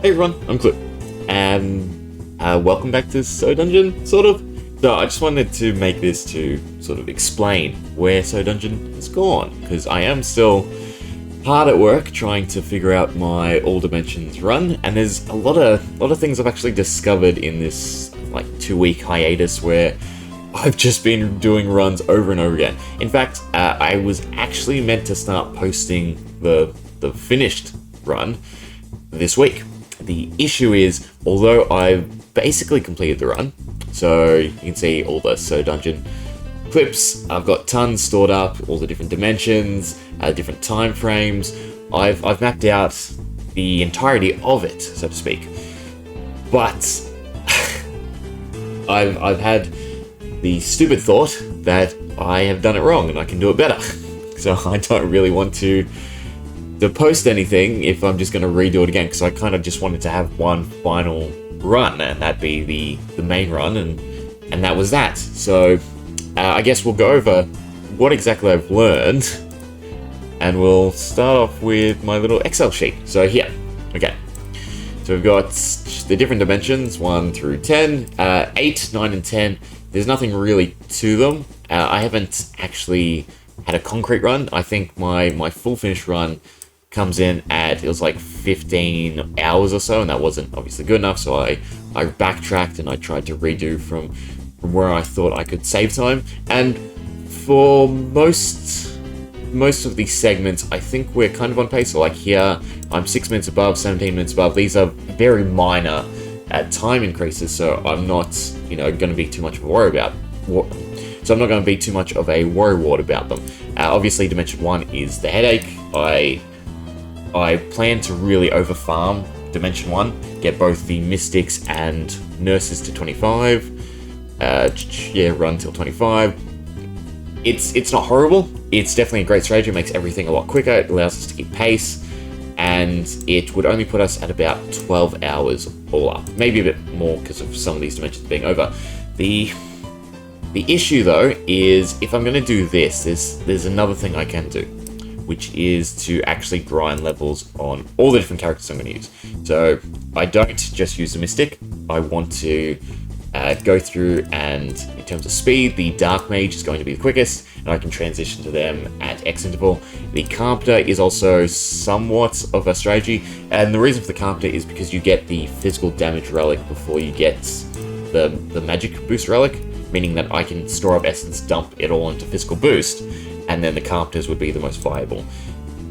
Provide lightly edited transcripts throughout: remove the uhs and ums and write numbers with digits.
Hey everyone, I'm Clip, and welcome back to So Dungeon, sort of. So I just wanted to make this to sort of explain where So Dungeon has gone, because I am still hard at work trying to figure out my All Dimensions run, and there's a lot of things I've actually discovered in this like 2-week hiatus where I've just been doing runs over and over again. In fact, I was actually meant to start posting the finished run this week. The issue is, although I've basically completed the run, so you can see all the So Dungeon clips, I've got tons stored up, all the different dimensions, different time frames. I've mapped out the entirety of it, so to speak. But I've had the stupid thought that I have done it wrong and I can do it better. So I don't really want to post anything if I'm just going to redo it again, because I kind of just wanted to have one final run, and that'd be the main run, and that was that. So I guess we'll go over what exactly I've learned, and we'll start off with my little Excel sheet. So here, okay. So we've got the different dimensions, 1 through 10, 8, 9, and 10. There's nothing really to them. I haven't actually had a concrete run. I think my full finish run comes in at, it was like 15 hours or so, and that wasn't obviously good enough, so I backtracked and I tried to redo from where I thought I could save time. And for most of these segments, I think we're kind of on pace. So like here, I'm 6 minutes above, 17 minutes above. These are very minor time increases, so I'm not, going to be too much of a worry about. So I'm not going to be too much of a worrywart about them. Obviously, Dimension 1 is the headache. I plan to really overfarm Dimension 1, get both the Mystics and Nurses to 25. Run till 25. It's not horrible. It's definitely a great strategy. It makes everything a lot quicker. It allows us to keep pace, and it would only put us at about 12 hours all up. Maybe a bit more because of some of these dimensions being over. The issue though is, if I'm going to do this, there's another thing I can do, which is to actually grind levels on all the different characters I'm going to use. So I don't just use the Mystic. I want to go through, and in terms of speed, the Dark Mage is going to be the quickest, and I can transition to them at X interval. The Carpenter is also somewhat of a strategy, and the reason for the Carpenter is because you get the physical damage relic before you get the magic boost relic, meaning that I can store up essence, dump it all into physical boost, and then the Carpenters would be the most viable.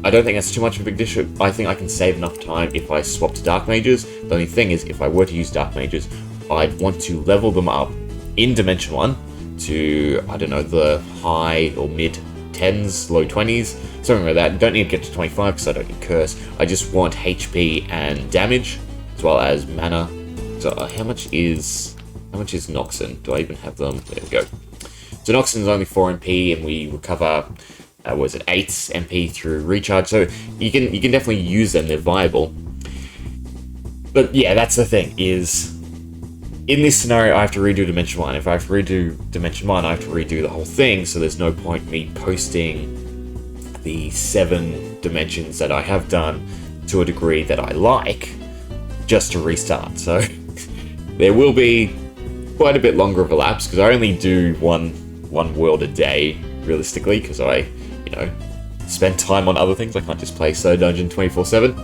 I don't think that's too much of a big issue. I think I can save enough time if I swap to Dark Mages. The only thing is, if I were to use Dark Mages, I'd want to level them up in Dimension 1 to, I don't know, the high or mid 10s, low 20s, something like that. Don't need to get to 25 because I don't need Curse. I just want HP and damage, as well as mana. So how much is Noxon? Do I even have them? There we go. So Noxon is only 4 MP, and we recover, 8 MP through recharge. So you can definitely use them. They're viable. But yeah, that's the thing, is in this scenario, I have to redo Dimension 1. If I have to redo Dimension 1, I have to redo the whole thing, so there's no point me posting the 7 dimensions that I have done to a degree that I like, just to restart. So there will be quite a bit longer of a lapse, because I only do one world a day, realistically, because I, spend time on other things. I can't just play So Dungeon 24/7.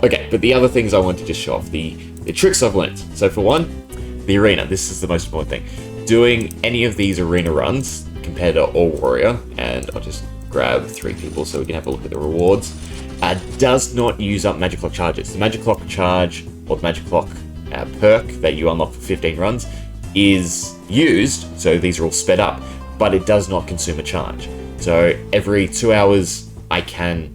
Okay, but the other things I want to just show off, the tricks I've learned. So for one, the arena. This is the most important thing. Doing any of these arena runs compared to All Warrior, and I'll just grab 3 people so we can have a look at the rewards, does not use up Magic Clock charges. The Magic Clock charge, or the Magic Clock perk that you unlock for 15 runs, is used, so these are all sped up, but it does not consume a charge. So every 2 hours I can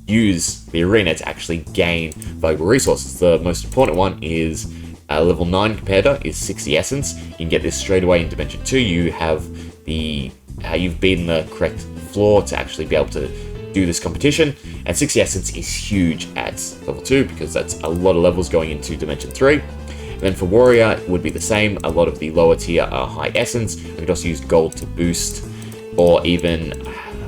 use the arena to actually gain valuable resources. The most important one is level 9 competitor is 60 essence. You can get this straight away in Dimension 2. You have you've beaten the correct floor to actually be able to do this competition, and 60 essence is huge at level 2 because that's a lot of levels going into Dimension 3. And then for Warrior, it would be the same. A lot of the lower tier are high essence. I could also use gold to boost, or even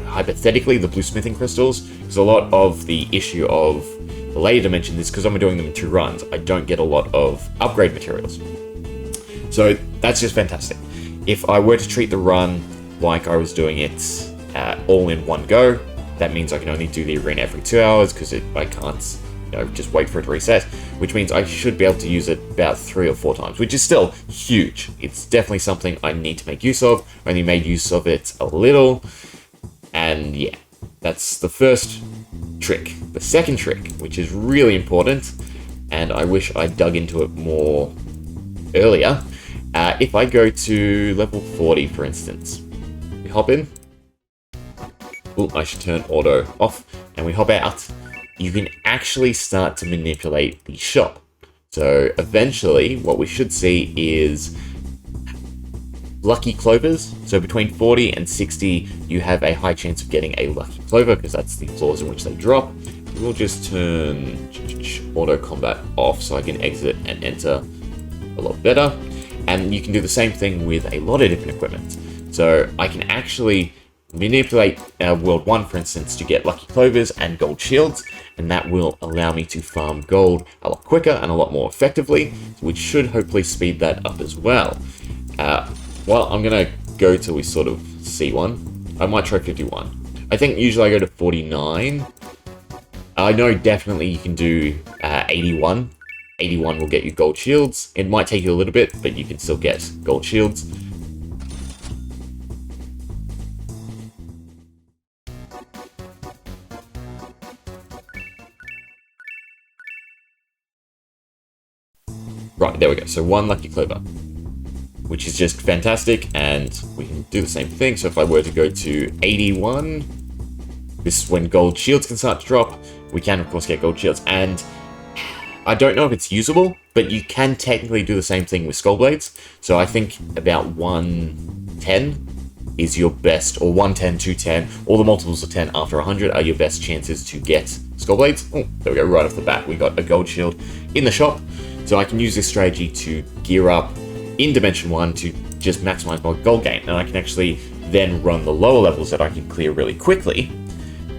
hypothetically the blue smithing crystals, because a lot of the issue of the later dimensions, because I'm doing them in 2 runs, I don't get a lot of upgrade materials. So that's just fantastic. If I were to treat the run like I was doing it all in one go, that means I can only do the arena every 2 hours, because I can't, just wait for it to reset, which means I should be able to use it about 3 or 4 times, which is still huge. It's definitely something I need to make use of. I only made use of it a little, and yeah, that's the first trick. The second trick, which is really important, and I wish I dug into it more earlier, if I go to level 40, for instance, we hop in. Oh, I should turn auto off, and we hop out. You can actually start to manipulate the shop. So eventually, what we should see is lucky clovers. So between 40 and 60, you have a high chance of getting a lucky clover, because that's the floors in which they drop. We'll just turn auto combat off so I can exit and enter a lot better. And you can do the same thing with a lot of different equipment. So I can actually manipulate World 1, for instance, to get lucky clovers and gold shields, and that will allow me to farm gold a lot quicker and a lot more effectively, which should hopefully speed that up as well. Well, I'm going to go till we sort of see one. I might try 51. I think usually I go to 49. I know definitely you can do 81. 81 will get you gold shields. It might take you a little bit, but you can still get gold shields. Right, there we go. So 1 lucky clover, which is just fantastic, and we can do the same thing. So if I were to go to 81, this is when gold shields can start to drop. We can, of course, get gold shields, and I don't know if it's usable, but you can technically do the same thing with skull blades. So I think about 110 is your best, or 110, 210, all the multiples of 10 after 100 are your best chances to get skull blades. Oh, there we go, right off the bat, we got a gold shield in the shop. So I can use this strategy to gear up in Dimension 1 to just maximize my gold gain. And I can actually then run the lower levels that I can clear really quickly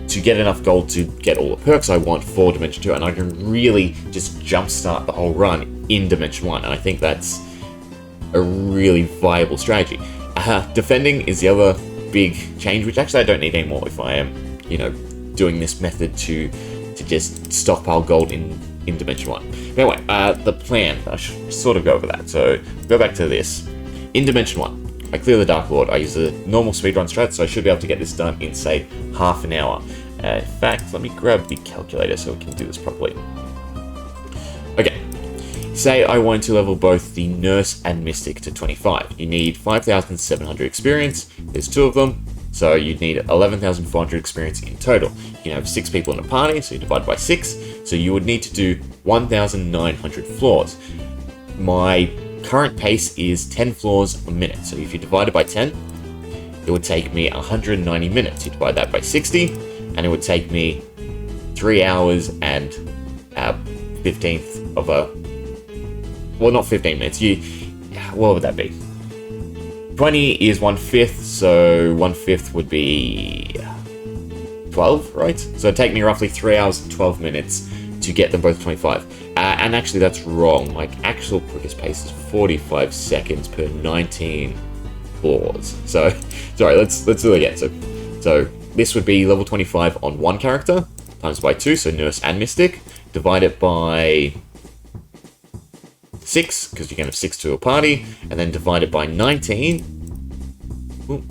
to get enough gold to get all the perks I want for Dimension 2. And I can really just jumpstart the whole run in Dimension 1. And I think that's a really viable strategy. Defending is the other big change, which actually I don't need anymore if I am, doing this method to just stockpile gold in Dimension 1. But anyway, the plan, I should sort of go over that. So, go back to this. In Dimension 1, I clear the Dark Lord. I use a normal speedrun strat, so I should be able to get this done in, say, half an hour. In fact, let me grab the calculator so we can do this properly. Okay, say I want to level both the Nurse and Mystic to 25. You need 5,700 experience. There's 2 of them. So you'd need 11,400 experience in total. You can have 6 people in a party, so you divide by 6. So you would need to do 1,900 floors. My current pace is 10 floors a minute. So if you divide it by 10, it would take me 190 minutes. You divide that by 60, and it would take me 3 hours and 15th of a... Well, not 15 minutes. What would that be? 20 is 1/5, so 1/5 would be 12, right? So it'd take me roughly 3 hours and 12 minutes to get them both to 25. And actually that's wrong. Like, actual quickest pace is 45 seconds per 19 floors. So, sorry, let's do it again. So this would be level 25 on 1 character, times by 2, so Nurse and Mystic. Divide it by 6, because you can have 6 to a party, and then divide it by 19. Ooh,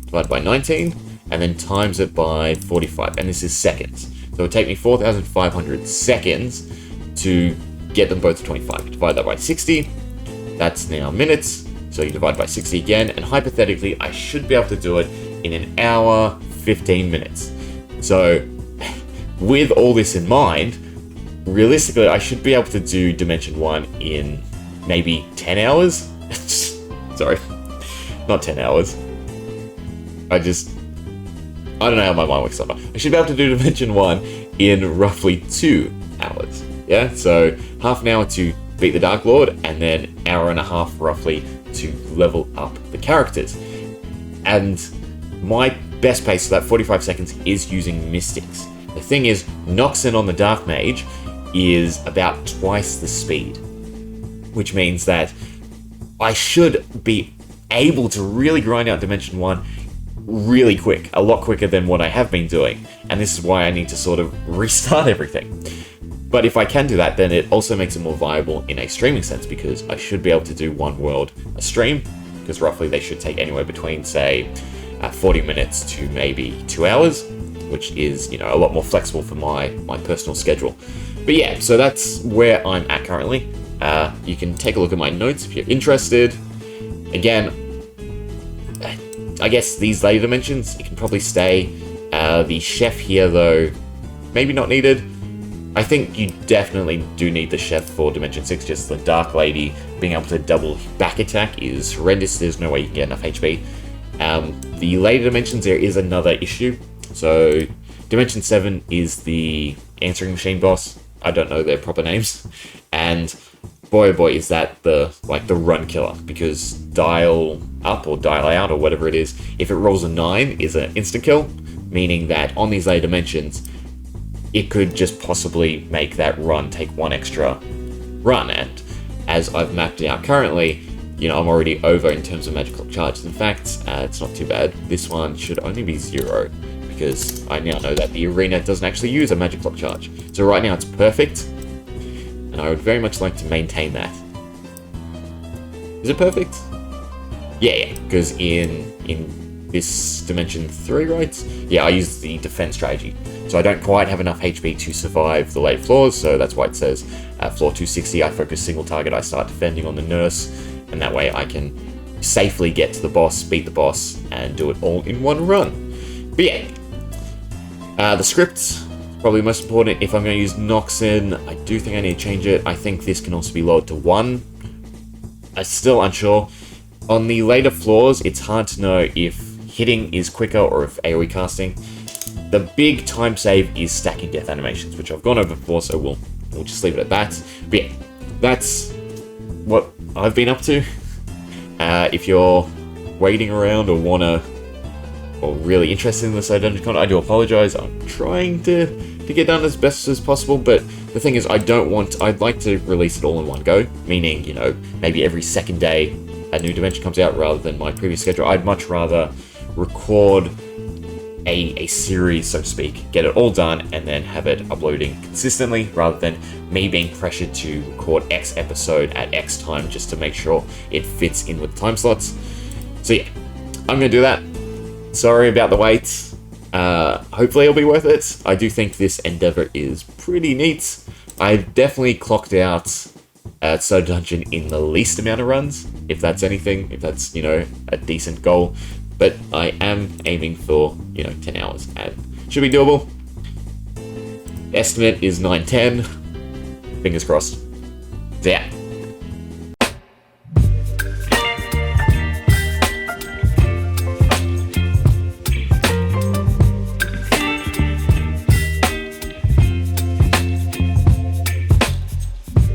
divide by 19, and then times it by 45, and this is seconds. So it would take me 4,500 seconds to get them both to 25. You divide that by 60, that's now minutes, so you divide by 60 again, and hypothetically, I should be able to do it in an hour, 15 minutes. So, with all this in mind, realistically, I should be able to do Dimension 1 in maybe 10 hours? Sorry, not 10 hours. I don't know how my mind works. I should be able to do Dimension 1 in roughly 2 hours. Yeah, so half an hour to beat the Dark Lord, and then an hour and a half roughly to level up the characters. And my best pace for that 45 seconds is using Mystics. The thing is, Noxon on the Dark Mage is about twice the speed, which means that I should be able to really grind out Dimension 1 really quick, a lot quicker than what I have been doing, and this is why I need to sort of restart everything. But if I can do that, then it also makes it more viable in a streaming sense, because I should be able to do one world a stream, because roughly they should take anywhere between, say, 40 minutes to maybe 2 hours, which is, a lot more flexible for my personal schedule. But yeah, so that's where I'm at currently. You can take a look at my notes if you're interested. Again, I guess these later dimensions, it can probably stay. The chef here, though, maybe not needed. I think you definitely do need the chef for Dimension 6, just the Dark Lady being able to double back attack is horrendous. There's no way you can get enough HP. The later dimensions, there is another issue. So, Dimension 7 is the answering machine boss. I don't know their proper names. And boy oh boy, is that the run killer, because dial up or dial out or whatever it is, if it rolls a 9 is an instant kill, meaning that on these later dimensions it could just possibly make that run take one extra run. And as I've mapped it out currently, I'm already over in terms of magical charges. In fact, it's not too bad. This one should only be 0, because I now know that the arena doesn't actually use a magic clock charge. So right now it's perfect, and I would very much like to maintain that. Is it perfect? Yeah, because in this Dimension 3, right? Yeah, I use the defense strategy. So I don't quite have enough HP to survive the late floors, so that's why it says floor 260, I focus single target, I start defending on the nurse, and that way I can safely get to the boss, beat the boss, and do it all in one run. But yeah, the script, probably most important. If I'm going to use Noxin, I do think I need to change it. I think this can also be lowered to 1. I'm still unsure. On the later floors, it's hard to know if hitting is quicker or if AoE casting. The big time save is stacking death animations, which I've gone over before, so we'll just leave it at that. But yeah, that's what I've been up to. If you're waiting around or really interested in this dungeon content, I do apologize. I'm trying to get done as best as possible, but the thing is, I'd like to release it all in one go, meaning, maybe every second day a new dimension comes out rather than my previous schedule. I'd much rather record a series, so to speak, get it all done, and then have it uploading consistently, rather than me being pressured to record X episode at X time just to make sure it fits in with the time slots. So yeah, I'm going to do that. Sorry about the wait. Hopefully it'll be worth it. I do think this endeavor is pretty neat. I've definitely clocked out Soda Dungeon in the least amount of runs, if that's anything, if that's, a decent goal. But I am aiming for, 10 hours, and should be doable. Estimate is 9-10. Fingers crossed. So yeah,